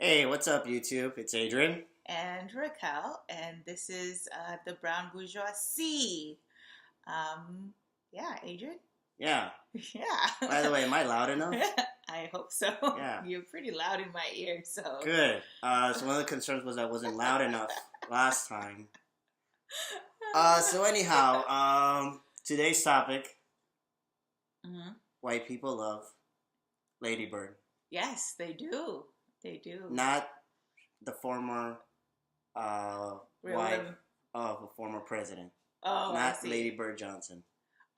Hey, what's up, YouTube? It's Adrian. And Raquel, and this is the Brown Bourgeoisie. Um, yeah, Adrian? Yeah. Yeah. By the way, am I loud enough? I hope so. Yeah. You're pretty loud in my ear, so. Good. So one of the concerns was I wasn't loud enough last time. So anyhow, today's topic: Mhm. white people love Lady Bird, Yes, they do. They do. not the former Real wife women. of a former president, Oh, I not see. Lady Bird Johnson.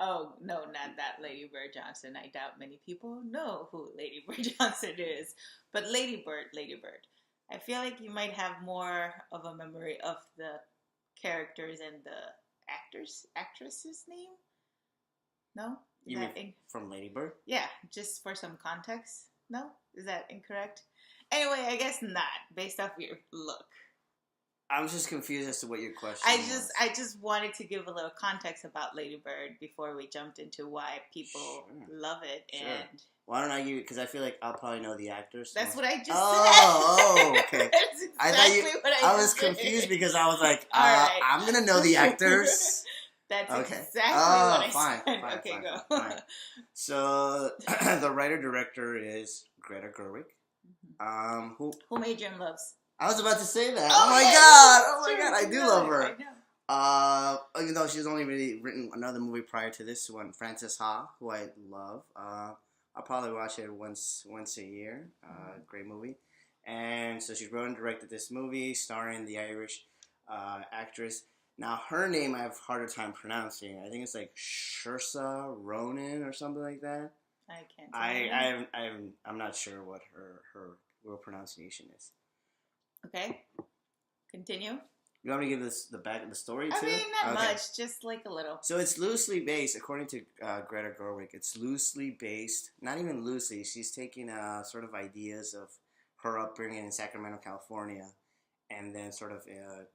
Oh, no, not that Lady Bird Johnson. I doubt many people know who Lady Bird Johnson is. But Lady Bird, Lady Bird. I feel like you might have more of a memory of the characters and the actress's name? No? Is You mean that from Lady Bird? yeah, just for some context? No? Is that incorrect? Anyway, I guess not, based off your look. I'm just confused as to what your question was. I just wanted to give a little context about Lady Bird before we jumped into why people Sure. love it. Sure. And Why don't I give? Because I feel like I'll probably know the actors. that's what I just said. Oh, okay. That's exactly I thought you. what I was just said. confused because I was like, All right. I'm gonna know the actors. That's Okay. exactly what I fine, said. fine, Okay, fine, go. fine. So the writer director is Greta Gerwig. Who Adrian loves. I was about to say that. Oh, Oh my yeah, god! that's Oh my true. god! I You do know love it. her. I know. Even though she's only really written another movie prior to this one, Frances Ha, who I love. I'll probably watch it once a year. Great movie. And so she wrote and directed this movie starring the Irish actress. Now her name I have a harder time pronouncing. I think it's like Saoirse Ronan or something like that. I can't. I'm not sure what her real pronunciation is. Okay. Continue. You want me to give this the back of the story too? I mean, not much, just like a little. So it's loosely based, according to Greta Gerwig. It's loosely based, not even loosely. She's taking sort of ideas of her upbringing in Sacramento, California, and then sort of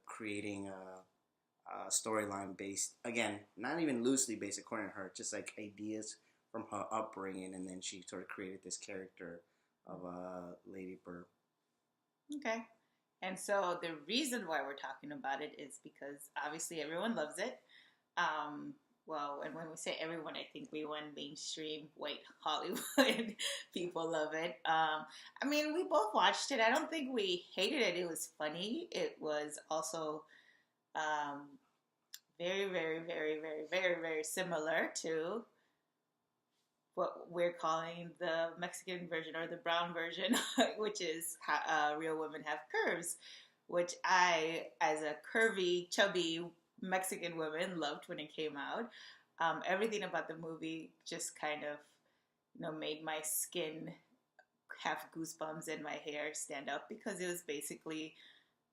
creating a storyline based. Again, not even loosely based, according to her, just like ideas from her upbringing, and then she sort of created this character of Lady Bird. Okay. And so the reason why we're talking about it is because obviously everyone loves it. Well, and when we say everyone, I think we want mainstream white Hollywood people love it. I mean, we both watched it. I don't think we hated it. It was funny. It was also very, very, very, very, very, very similar to what we're calling the Mexican version or the brown version, which is Real Women Have Curves, which I, as a curvy, chubby Mexican woman, loved when it came out. Everything about the movie just kind of, made my skin have goosebumps and my hair stand up because it was basically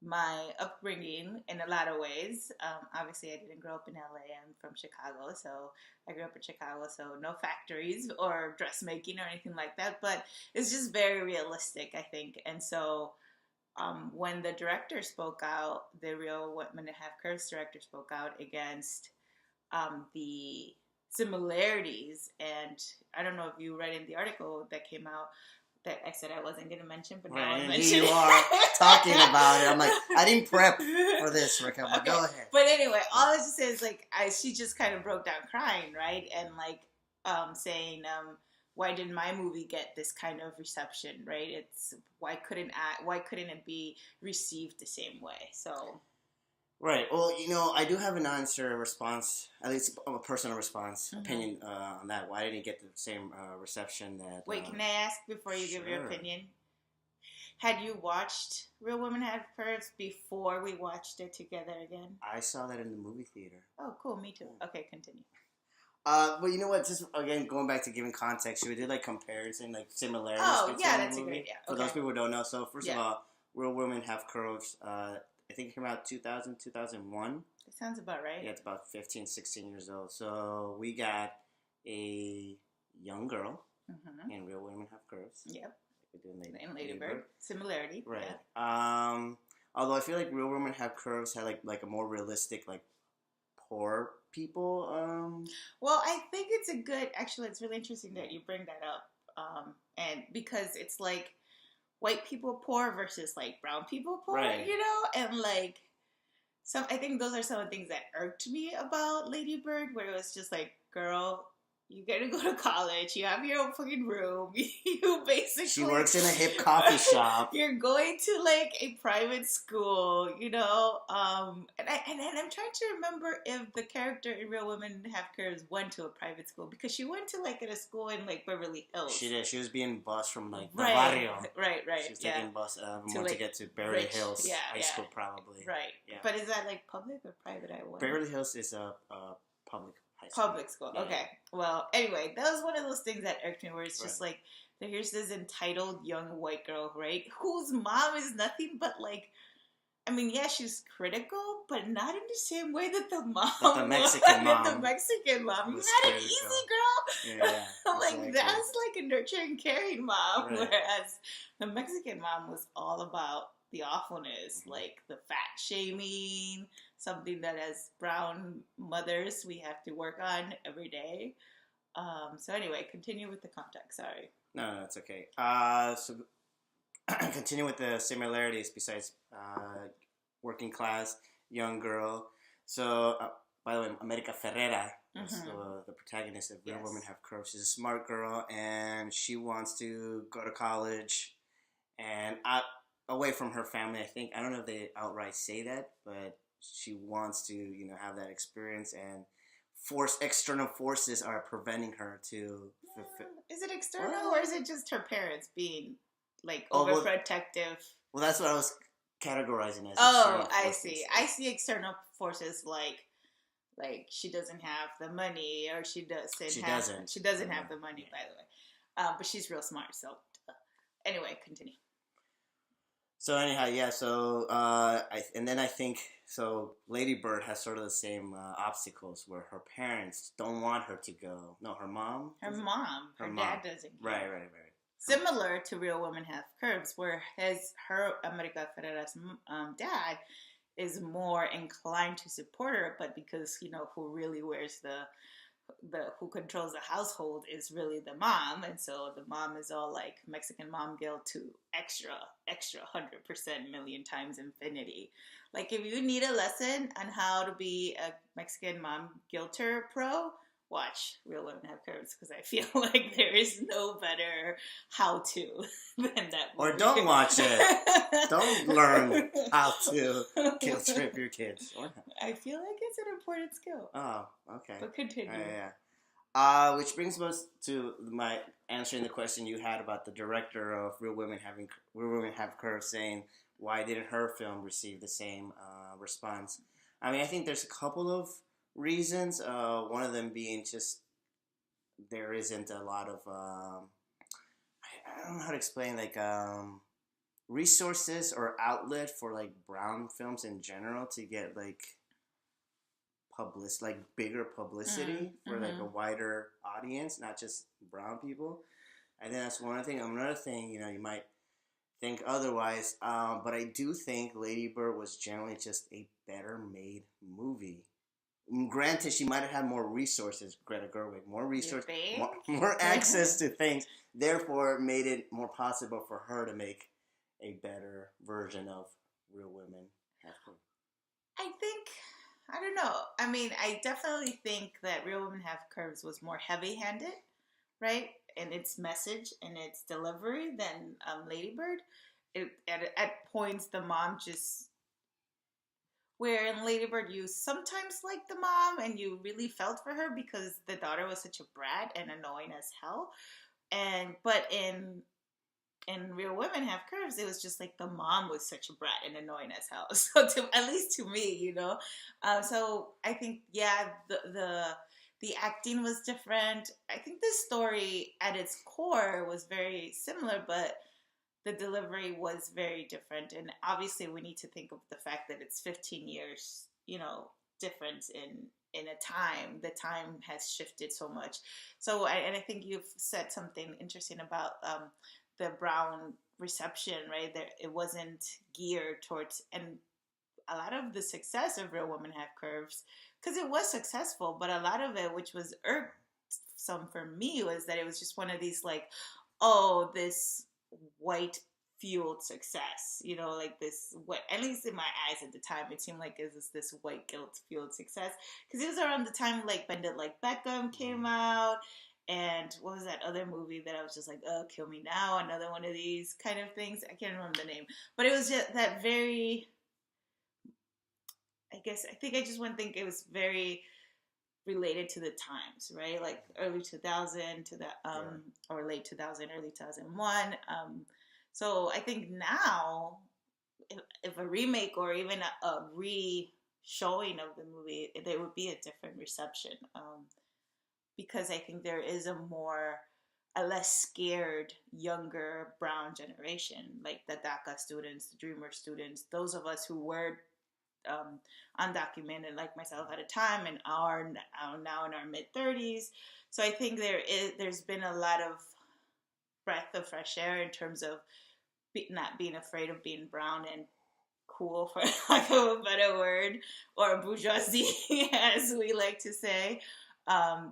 my upbringing in a lot of ways. Obviously, I didn't grow up in LA. I'm from Chicago, so I grew up in Chicago, so no factories or dressmaking or anything like that. But it's just very realistic, I think. And so when the director spoke out, the Real Women Have Curves director spoke out against the similarities. And I don't know if you read in the article that came out that I said I wasn't going to mention, but now I mentioned you are talking about it. I'm like, I didn't prep for this, Raquel, but okay. go ahead. But anyway, all I just say is like, she just kind of broke down crying, right? And like saying, why didn't my movie get this kind of reception, right? It's why couldn't it be received the same way? So. Right. Well, I do have an answer, response, at least a personal response, opinion on that. Why didn't it get the same reception that... Wait, can I ask before you give your opinion? Had you watched Real Women Have Curves before we watched it together again? I saw that in the movie theater. Oh, cool. Me too. Okay, continue. But you know what? Just, again, going back to giving context, we did, like, comparison, like, similarities between that's the a movie. great idea. For those people who don't know. So, first Yeah. of all, Real Women Have Curves... I think it came out 2000, 2001. That sounds about right. Yeah, it's about 15, 16 years old. So we got a young girl in Real Women Have Curves. Yep. In Lady Bird. Similarity. Right. Yeah. Although I feel like Real Women Have Curves had like a more realistic, like, poor people. Well, I think it's actually, it's really interesting that you bring that up. And because it's like, white people poor versus like brown people poor, Right. you know, and like I think those are some of the things that irked me about Lady Bird, where it was just like, girl, you gotta go to college. You have your own fucking room. You basically She works in a hip coffee shop. You're going to like a private school, you know. And I'm trying to remember if the character in Real Women Have Curves went to a private school, because she went to like at a school in like Beverly Hills. She did. She was being bused from like the Right, barrio. right. She was Yeah. taking bus more like, to get to Beverly rich. Hills Yeah, High yeah. School, probably. Right. Yeah. But is that like public or private? I wonder. Beverly Hills is a public high school. Public school. Yeah, Okay. yeah. Well, anyway, that was one of those things that irked me, where it's just like, here's this entitled young white girl, right? Whose mom is nothing but like, I mean, yeah, she's critical, but not in the same way that the mom the Mexican mom. The Mexican mom. You was had it critical. easy, girl. Yeah, Like, exactly. that's like a nurturing, caring mom, Right. whereas the Mexican mom was all about the awfulness, like the fat shaming, something that as brown mothers we have to work on every day. So anyway, continue with the context. Sorry. No, it's okay. So continue with the similarities besides working class, young girl. So, by the way, America Ferrera is the protagonist of Real Women Have Curves. She's a smart girl, and she wants to go to college and away from her family. I don't know if they outright say that, but she wants to, have that experience, and external forces are preventing her to fulfill. Is it external, or is it just her parents being like Oh, overprotective? Well, that's what I was categorizing as. Oh, I see. I see external forces like she doesn't have the money, or she doesn't have the money, by the way. But she's real smart. So anyway, continue. So anyhow, yeah. So I think so. Lady Bird has sort of the same obstacles, where her parents don't want her to go. No, her mom. Her dad doesn't. Right. Similar to Real Women Have Curves, where her America Ferrera's dad is more inclined to support her, but because who really wears who controls the household is really the mom, and so the mom is all like Mexican mom guilt to extra 100% million times infinity. Like, if you need a lesson on how to be a Mexican mom guilter pro, watch Real Women Have Curves, because I feel like there is no better how-to than that movie. Or don't watch it. Don't learn how to guilt trip your kids. I feel like it's an important skill. Oh, okay. But continue. Yeah. Which brings us to my answering the question you had about the director of Real Women Have Curves, saying why didn't her film receive the same response? I mean, I think there's a couple of reasons. One of them being just there isn't a lot of I don't know how to explain, like resources or outlet for like brown films in general to get like bigger publicity for like a wider audience, not just brown people. I think that's one thing. Another thing, you might think otherwise, but I do think Lady Bird was generally just a better made movie. Granted, she might have had more resources, Greta Gerwig, more access to things, therefore made it more possible for her to make a better version of Real Women Have Curves. I don't know. I mean, I definitely think that Real Women Have Curves was more heavy-handed, right, in its message and its delivery than Lady Bird. At points, the mom just... Where in Lady Bird, you sometimes liked the mom and you really felt for her because the daughter was such a brat and annoying as hell. But in Real Women Have Curves, it was just like the mom was such a brat and annoying as hell. So at least to me, So I think, yeah, the acting was different. I think the story at its core was very similar, but the delivery was very different. And obviously we need to think of the fact that it's 15 years, difference in a time. The time has shifted so much. So I think you've said something interesting about the brown reception, right? It wasn't geared towards, and a lot of the success of Real Women Have Curves, because it was successful, but a lot of it, which was irksome for me, was that it was just one of these like, oh, this white fueled success. You know, like this, what, at least in my eyes at the time, it seemed like it was this white guilt fueled success. Because it was around the time like Bend It Like Beckham came Mm. out. And what was that other movie that I was just like, oh, Kill Me Now, another one of these kind of things. I can't remember the name. But it was just that very, I think I just want to think it was very related to the times, right? Like early 2000 to the Yeah. or late 2000, early 2001. So I think now, if a remake or even a re showing of the movie, there would be a different reception, because I think there is a less scared younger brown generation, like the DACA students, the Dreamer students, those of us who were um, undocumented like myself at a time and are now in our mid 30s. So I think there's been a lot of breath of fresh air in terms of not being afraid of being brown and cool, for lack of a better word, or bourgeoisie, as we like to say.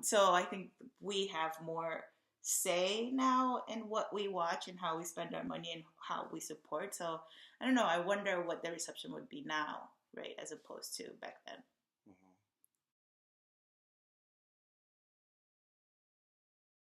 So I think we have more say now in what we watch and how we spend our money and how we support. So I don't know. I wonder what the reception would be now, right, as opposed to back then.